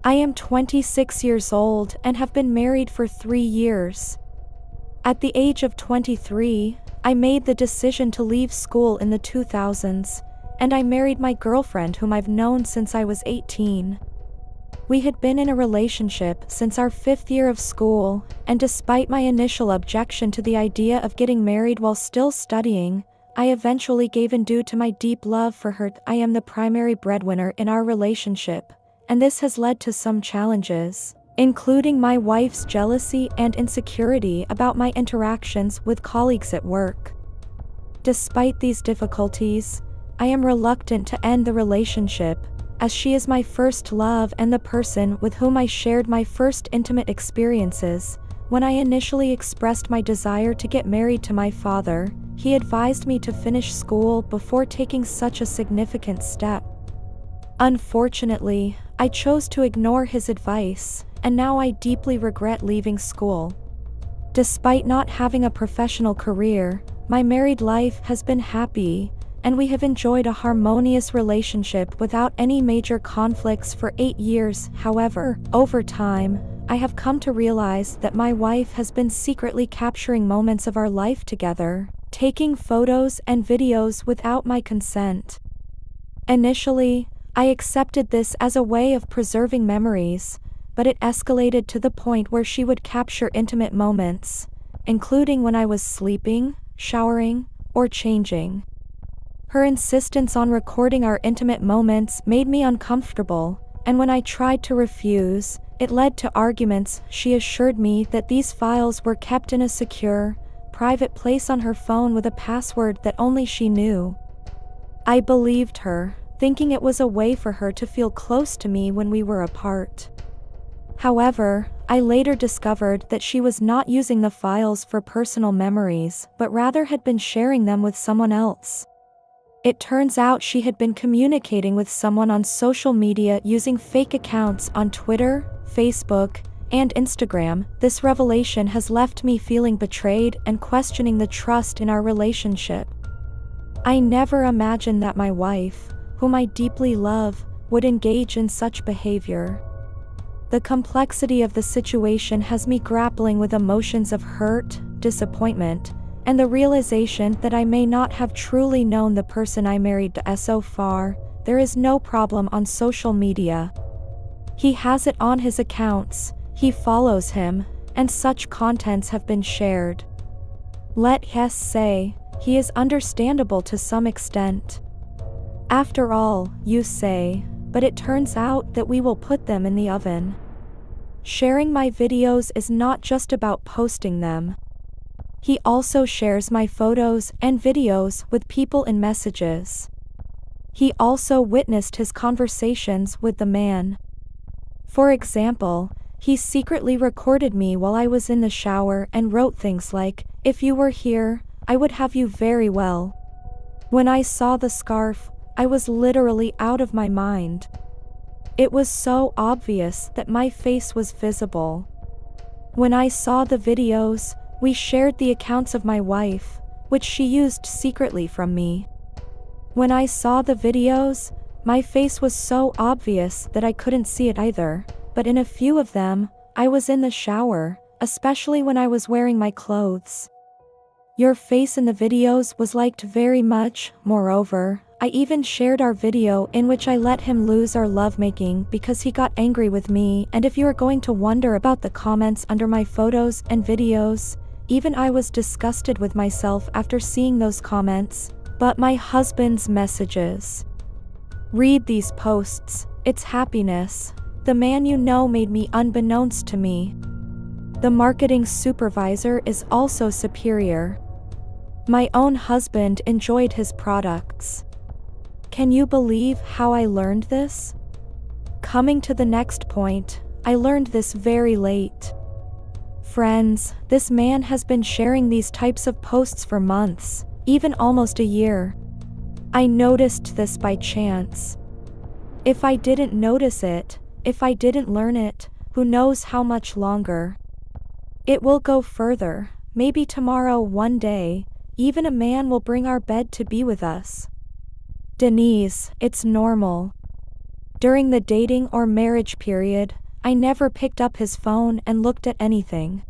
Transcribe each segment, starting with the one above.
I am 26 years old and have been married for 3 years. At the age of 23, I made the decision to leave school in the 2000s, and I married my girlfriend whom I've known since I was 18. We had been in a relationship since our 5th year of school, and despite my initial objection to the idea of getting married while still studying, I eventually gave in due to my deep love for her. I am the primary breadwinner in our relationship, and this has led to some challenges, including my wife's jealousy and insecurity about my interactions with colleagues at work. Despite these difficulties, I am reluctant to end the relationship, as she is my first love and the person with whom I shared my first intimate experiences. When I initially expressed my desire to get married to my father, he advised me to finish school before taking such a significant step. Unfortunately, I chose to ignore his advice, and now I deeply regret leaving school. Despite not having a professional career, my married life has been happy, and we have enjoyed a harmonious relationship without any major conflicts for 8 years. However, over time, I have come to realize that my wife has been secretly capturing moments of our life together, taking photos and videos without my consent. Initially, I accepted this as a way of preserving memories, but it escalated to the point where she would capture intimate moments, including when I was sleeping, showering, or changing. Her insistence on recording our intimate moments made me uncomfortable, and when I tried to refuse, it led to arguments. She assured me that these files were kept in a secure, private place on her phone with a password that only she knew. I believed her, thinking it was a way for her to feel close to me when we were apart. However, I later discovered that she was not using the files for personal memories, but rather had been sharing them with someone else. It turns out she had been communicating with someone on social media using fake accounts on Twitter, Facebook, and Instagram. This revelation has left me feeling betrayed and questioning the trust in our relationship. I never imagined that my wife, whom I deeply love, would engage in such behavior. The complexity of the situation has me grappling with emotions of hurt, disappointment, and the realization that I may not have truly known the person I married to. So far, there is no problem on social media. He has it on his accounts, he follows him, and such contents have been shared. Let's say, he is understandable to some extent. After all, you say, but it turns out that we will put them in the oven. Sharing my videos is not just about posting them. He also shares my photos and videos with people in messages. He also witnessed his conversations with the man. For example, he secretly recorded me while I was in the shower and wrote things like, "If you were here, I would have you very well." When I saw the scarf, I was literally out of my mind. It was so obvious that my face was visible. When I saw the videos, we shared the accounts of my wife, which she used secretly from me. When I saw the videos, my face was so obvious that I couldn't see it either, but in a few of them, I was in the shower, especially when I was wearing my clothes. Your face in the videos was liked very much. Moreover, I even shared our video in which I let him lose our lovemaking because he got angry with me. And if you are going to wonder about the comments under my photos and videos, even I was disgusted with myself after seeing those comments. But my husband's messages. Read these posts, it's happiness. The man you know made me unbeknownst to me. The marketing supervisor is also superior. My own husband enjoyed his products. Can you believe how I learned this? Coming to the next point, I learned this very late. Friends, this man has been sharing these types of posts for months, even almost a year. I noticed this by chance. If I didn't notice it, if I didn't learn it, who knows how much longer? It will go further. Maybe tomorrow, one day, even a man will bring our bed to be with us. Denise, it's normal. During the dating or marriage period, I never picked up his phone and looked at anything.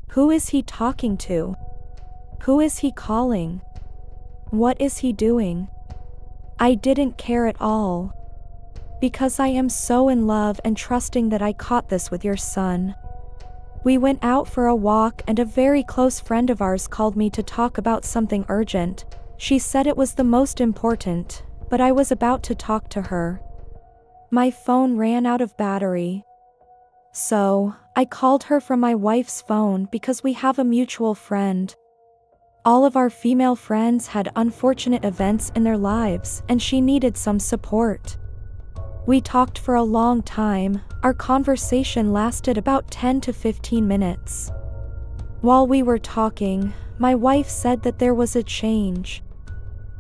Who is he talking to? Who is he calling? What is he doing? I didn't care at all. Because I am so in love and trusting that I caught this with your son. We went out for a walk and a very close friend of ours called me to talk about something urgent. She said it was the most important, but I was about to talk to her. My phone ran out of battery. So, I called her from my wife's phone because we have a mutual friend. All of our female friends had unfortunate events in their lives and she needed some support. We talked for a long time. Our conversation lasted about 10 to 15 minutes. While we were talking, my wife said that there was a change.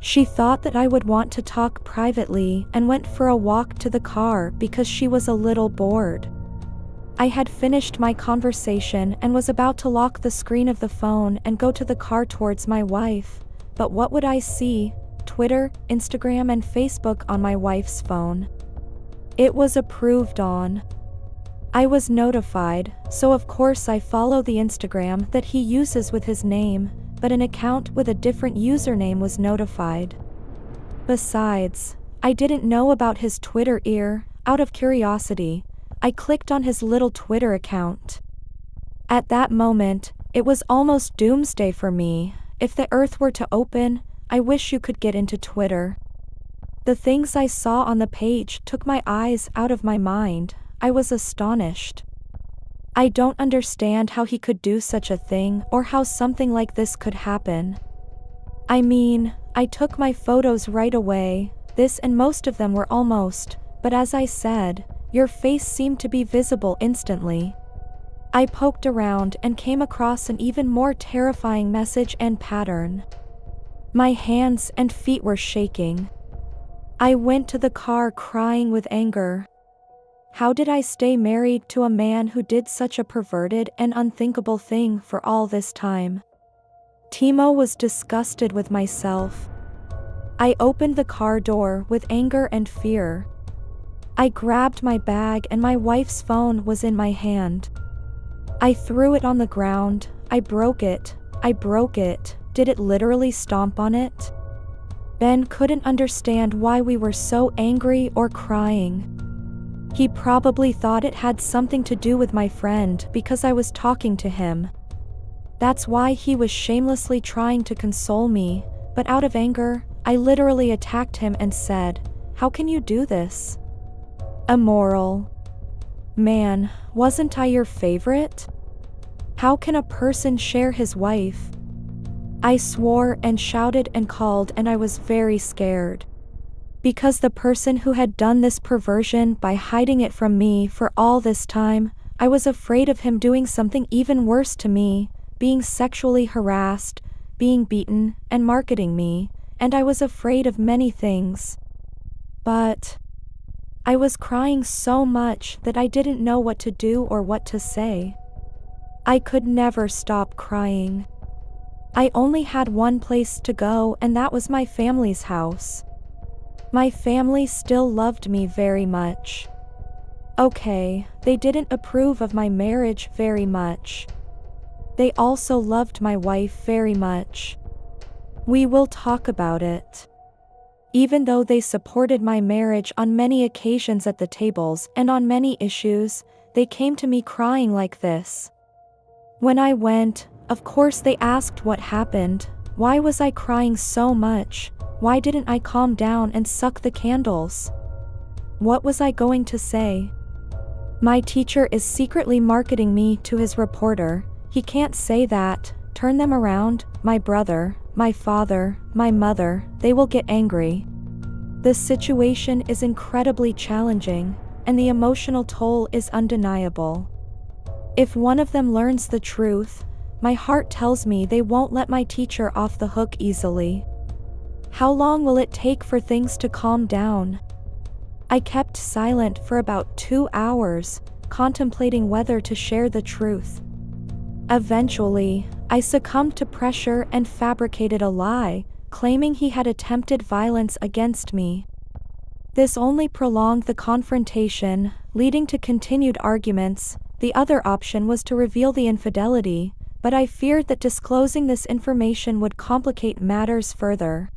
She thought that I would want to talk privately and went for a walk to the car because she was a little bored. I had finished my conversation and was about to lock the screen of the phone and go to the car towards my wife, but what would I see? Twitter, Instagram and Facebook on my wife's phone. It was approved on. I was notified, so of course I follow the Instagram that he uses with his name, but an account with a different username was notified. Besides, I didn't know about his Twitter. Out of curiosity, I clicked on his little Twitter account. At that moment, it was almost doomsday for me. If the earth were to open, I wish you could get into Twitter. The things I saw on the page took my eyes out of my mind. I was astonished. I don't understand how he could do such a thing or how something like this could happen. I mean, I took my photos right away, this and most of them were almost, but as I said, your face seemed to be visible instantly. I poked around and came across an even more terrifying message and pattern. My hands and feet were shaking. I went to the car crying with anger. How did I stay married to a man who did such a perverted and unthinkable thing for all this time? Timo was disgusted with myself. I opened the car door with anger and fear. I grabbed my bag and my wife's phone was in my hand. I threw it on the ground. I broke it. Did it literally stomp on it? Ben couldn't understand why we were so angry or crying. He probably thought it had something to do with my friend because I was talking to him. That's why he was shamelessly trying to console me, but out of anger, I literally attacked him and said, "How can you do this? Immoral. Man, wasn't I your favorite? How can a person share his wife?" I swore and shouted and called and I was very scared. Because the person who had done this perversion by hiding it from me for all this time, I was afraid of him doing something even worse to me, being sexually harassed, being beaten, and marketing me, and I was afraid of many things. But I was crying so much that I didn't know what to do or what to say. I could never stop crying. I only had one place to go and that was my family's house. My family still loved me very much. Okay, they didn't approve of my marriage very much. They also loved my wife very much. We will talk about it. Even though they supported my marriage on many occasions at the tables and on many issues, they came to me crying like this. When I went, of course they asked what happened. Why was I crying so much? Why didn't I calm down and suck the candles? What was I going to say? My teacher is secretly marketing me to his reporter. He can't say that. Turn them around. My brother, my father, my mother, they will get angry. The situation is incredibly challenging, and the emotional toll is undeniable. If one of them learns the truth, my heart tells me they won't let my teacher off the hook easily. How long will it take for things to calm down? I kept silent for about 2 hours, contemplating whether to share the truth. Eventually, I succumbed to pressure and fabricated a lie, claiming he had attempted violence against me. This only prolonged the confrontation, leading to continued arguments. The other option was to reveal the infidelity, but I feared that disclosing this information would complicate matters further.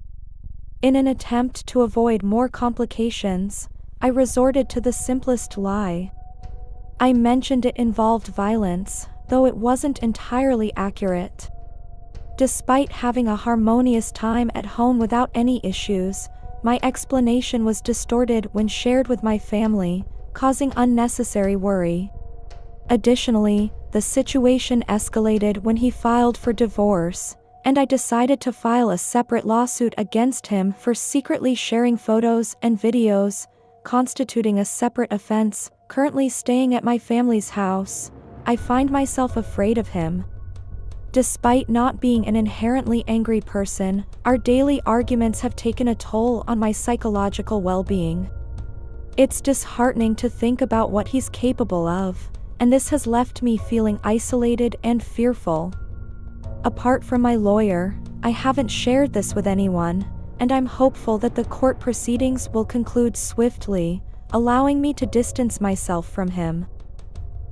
In an attempt to avoid more complications, I resorted to the simplest lie. I mentioned it involved violence, though it wasn't entirely accurate. Despite having a harmonious time at home without any issues, my explanation was distorted when shared with my family, causing unnecessary worry. Additionally, the situation escalated when he filed for divorce, and I decided to file a separate lawsuit against him for secretly sharing photos and videos, constituting a separate offense. Currently staying at my family's house, I find myself afraid of him. Despite not being an inherently angry person, our daily arguments have taken a toll on my psychological well-being. It's disheartening to think about what he's capable of, and this has left me feeling isolated and fearful. Apart from my lawyer, I haven't shared this with anyone, and I'm hopeful that the court proceedings will conclude swiftly, allowing me to distance myself from him.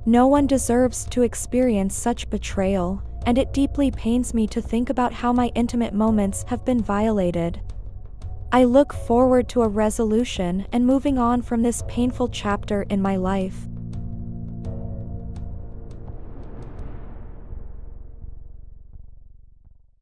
No one deserves to experience such betrayal, and it deeply pains me to think about how my intimate moments have been violated. I look forward to a resolution and moving on from this painful chapter in my life.